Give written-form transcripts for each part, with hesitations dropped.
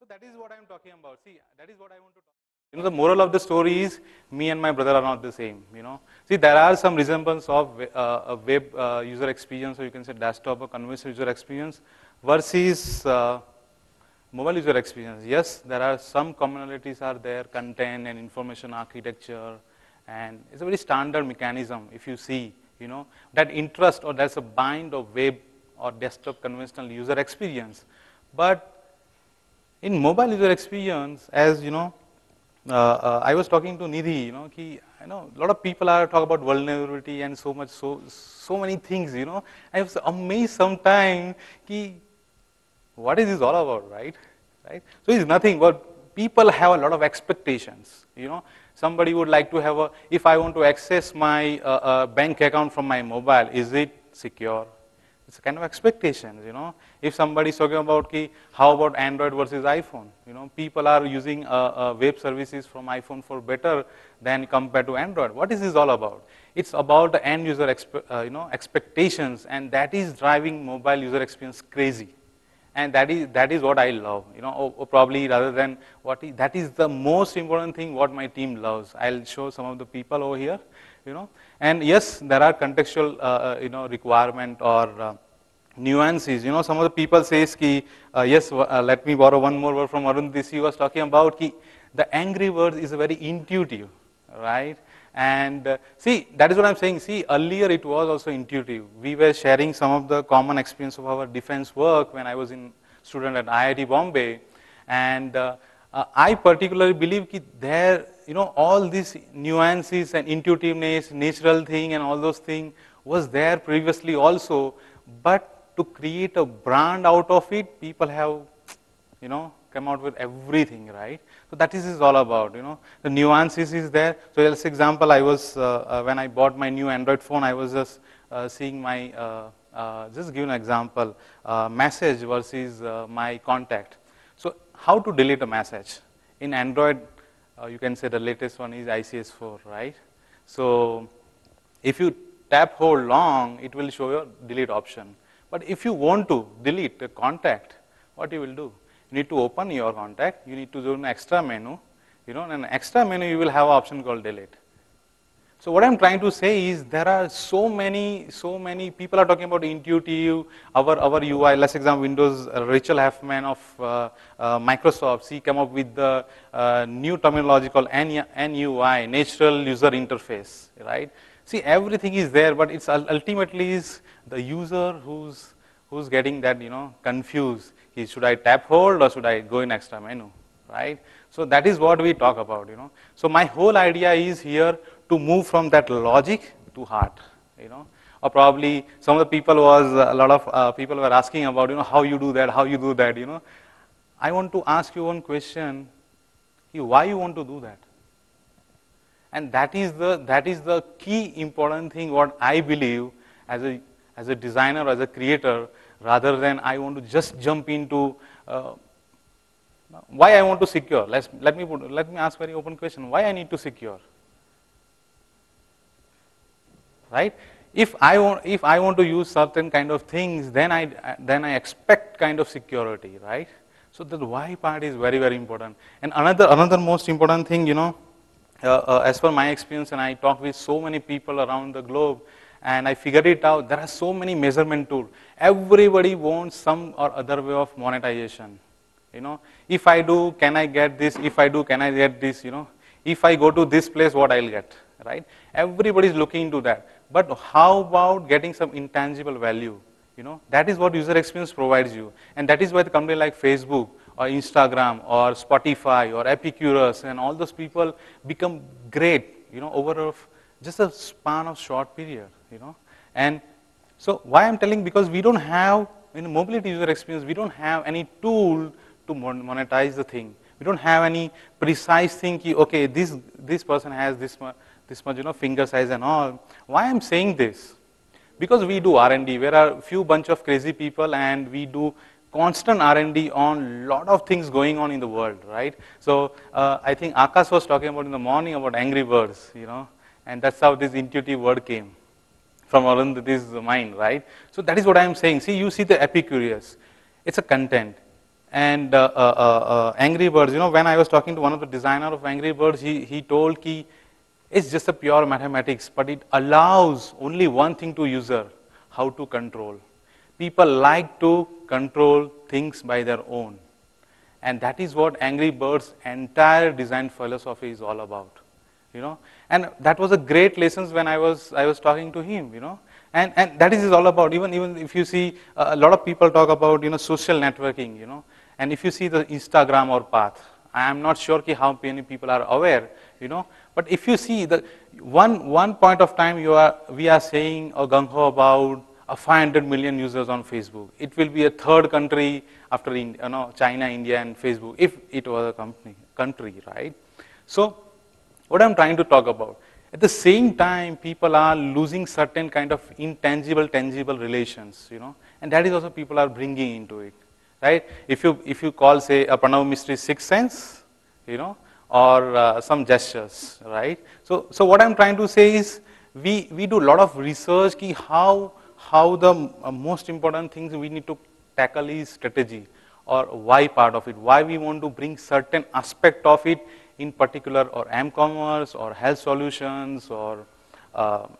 that is what I'm talking about. See, that is what I want to talk about. The moral of the story is me and my brother are not the same. See, there are some resemblance of a web user experience, or you can say desktop or conventional user experience versus mobile user experience. Yes, there are some commonalities are there, content and information architecture, and it's a very standard mechanism. If you see, that interest or there's a bind of web or desktop conventional user experience. But in mobile user experience, as I was talking to Nidhi, a lot of people are talk about vulnerability and so many things, I was amazed sometimes, what is this all about, right? So it's nothing but people have a lot of expectations, Somebody would like to have if I want to access my bank account from my mobile, is it secure? It's a kind of expectations, If somebody is talking about how about Android versus iPhone, people are using web services from iPhone for better than compared to Android. What is this all about? It's about the end user expectations, and that is driving mobile user experience crazy. And that is what I love, or probably rather than that is the most important thing what my team loves. I'll show some of the people over here, and yes, there are contextual, requirement or nuances. Some of the people says yes, let me borrow one more word from Arundhati. He was talking about the Angry Birds is very intuitive, right? And see, that is what I'm saying. See, earlier it was also intuitive. We were sharing some of the common experience of our defense work when I was in student at IIT Bombay, and I particularly believe there, all these nuances and intuitiveness, natural thing, and all those things was there previously also, but to create a brand out of it, people have, come out with everything, right? So that is all about, the nuances is there. So as example, I was, when I bought my new Android phone, I was just seeing my, just give an example, message versus my contact. So how to delete a message? In Android, you can say the latest one is ICS4, right? So if you tap hold long, it will show your delete option. But if you want to delete the contact, what you will do? You need to open your contact, you need to do an extra menu, in an extra menu you will have an option called delete. So what I'm trying to say is there are so many people are talking about intuitive, our UI, let's example Windows, Rachel Huffman of Microsoft, she came up with the new terminology called NUI, Natural User Interface, right? See, everything is there, but it's ultimately is the user who's getting that, confused. Should I tap hold or should I go in extra menu, right? So that is what we talk about, So my whole idea is here to move from that logic to heart, Or probably some of the people was, a lot of people were asking about, how you do that, I want to ask you one question, why you want to do that? And that is the key important thing what I believe as a designer, as a creator, rather than I want to just jump into why I want to secure. Let me ask very open question. Why I need to secure? Right? If I want to use certain kind of things, then I expect kind of security, right? So the why part is very, very important. And another most important thing, as per my experience, and I talk with so many people around the globe, and I figured it out, there are so many measurement tools. Everybody wants some or other way of monetization. If I do, can I get this? If I do, can I get this? If I go to this place, what I'll get, right? Everybody is looking into that. But how about getting some intangible value? That is what user experience provides you. And that is why the company like Facebook or Instagram or Spotify or Epicurus and all those people become great, over just a span of short period, And so why I'm telling, because we don't have, in mobility user experience, we don't have any tool to monetize the thing. We don't have any precise thing, okay, this person has this much, finger size and all. Why I'm saying this? Because we do R&D, there are a few bunch of crazy people and we do constant R&D on lot of things going on in the world, right? So I think Akash was talking about in the morning about Angry Birds, and that's how this intuitive word came from Arundhati's mind, right? So that is what I am saying. See, you see the Epicurus. It's a content. And Angry Birds, when I was talking to one of the designer of Angry Birds, he told ki it's just a pure mathematics, but it allows only one thing to user, how to control. People like to control things by their own. And that is what Angry Birds' entire design philosophy is all about. And that was a great lesson when I was talking to him. And that is all about. Even if you see a lot of people talk about social networking. And if you see the Instagram or Path, I am not sure how many people are aware. But if you see the one point of time we are saying or gung ho about 500 million users on Facebook. It will be a third country after China, India, and Facebook if it was a country, right? So what I'm trying to talk about, at the same time, people are losing certain kind of intangible, tangible relations, and that is also people are bringing into it, right? If you call, say, a Pranav Mistri's sixth sense, or some gestures, right? So what I'm trying to say is we do a lot of research ki how the most important things we need to tackle is strategy or why part of it, why we want to bring certain aspect of it in particular, or m-commerce or health solutions or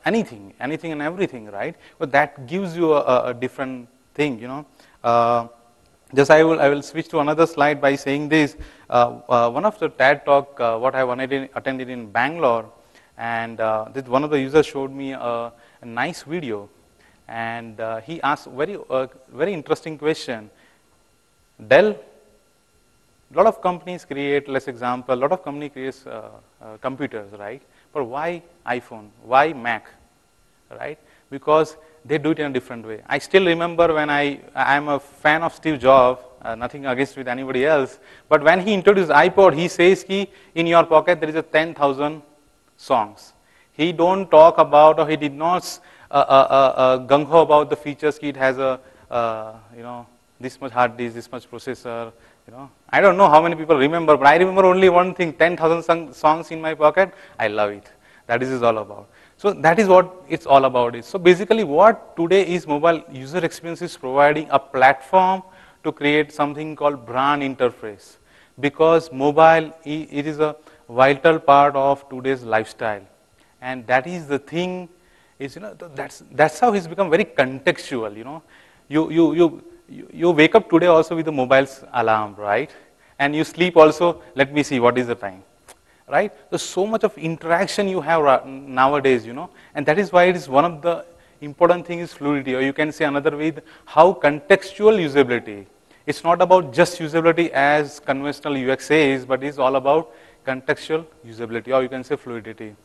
anything and everything, right? But that gives you a different thing, Just I will switch to another slide by saying this. One of the TED talk what I attended in Bangalore, and one of the users showed me a nice video, and he asked very interesting question. Dell, a lot of companies create, let's example, a lot of company creates computers, right? But why iPhone? Why Mac, right? Because they do it in a different way. I still remember when I'm a fan of Steve Jobs, nothing against with anybody else, but when he introduced iPod, he says ki in your pocket there is a 10,000 songs. He don't talk about, or he did not gung ho about the features. It has a this much hard disk, this much processor. I don't know how many people remember, but I remember only one thing: 10,000 songs in my pocket. I love it. That is all about. So that is what it's all about. So basically, what today is mobile user experience is providing a platform to create something called brand interface, because mobile it is a vital part of today's lifestyle, and that is the thing. Is that's how it's become very contextual. You wake up today also with the mobile's alarm, right? And you sleep also. Let me see what is the time. Right? There's so much of interaction you have nowadays, and that is why it is one of the important things is fluidity, or you can say another way, how contextual usability. It's not about just usability as conventional UX says, but it's all about contextual usability, or you can say fluidity.